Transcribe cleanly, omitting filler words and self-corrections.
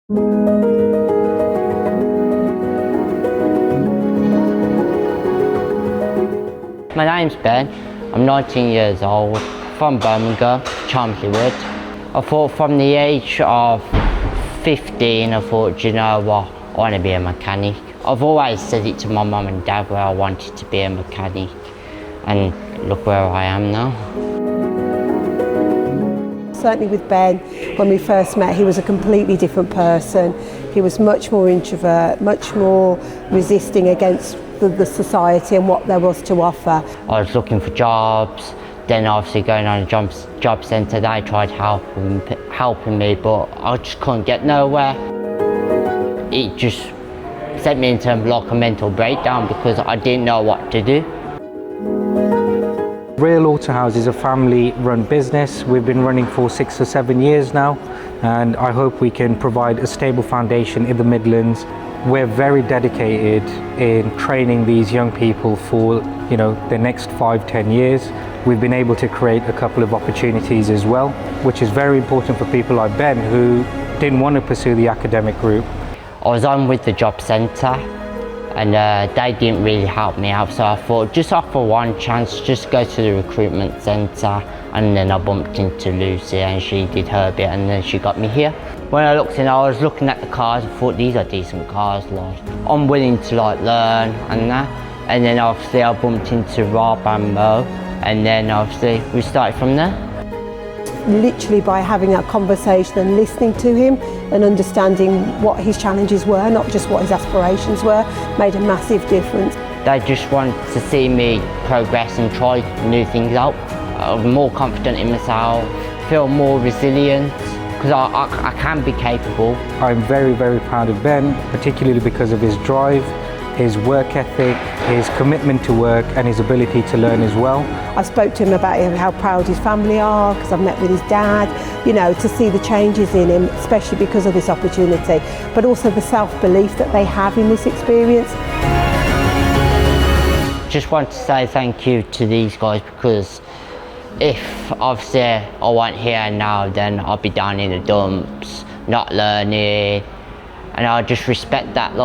My name's Ben, I'm 19 years old, from Birmingham, Challice. I thought from the age of 15, I thought, you know what, I want to be a mechanic. I've always said it to my mum and dad where I wanted to be a mechanic, and look where I am now. Certainly with Ben, when we first met, he was a completely different person. He was much more introvert, much more resisting against the society and what there was to offer. I was looking for jobs, then obviously going on a job centre, they tried helping me, but I just couldn't get nowhere. It just sent me into like a mental breakdown because I didn't know what to do. Real Auto House is a family-run business. We've been running for 6 or 7 years now, and I hope we can provide a stable foundation in the Midlands. We're very dedicated in training these young people for, the next 5-10 years. We've been able to create a couple of opportunities as well, which is very important for people like Ben who didn't want to pursue the academic route. I was on with the job centre, and they didn't really help me out, so I thought just offer one chance, just go to the recruitment centre, and then I bumped into Lucy and she did her bit and then she got me here. When I looked in, I was looking at the cars, I thought these are decent cars, like I'm willing to learn and that, and then obviously I bumped into Rob and Mo, and then obviously we started from there. Literally by having that conversation and listening to him and understanding what his challenges were, not just what his aspirations were, made a massive difference. They just want to see me progress and try new things out. I'm more confident in myself, feel more resilient, because I can be capable. I'm very, very proud of Ben, particularly because of his drive, his work ethic, his commitment to work and his ability to learn as well. I spoke to him about how proud his family are, because I've met with his dad, to see the changes in him, especially because of this opportunity, but also the self-belief that they have in this experience. Just want to say thank you to these guys, because if obviously I weren't here now, then I'd be down in the dumps, not learning, and I just respect that.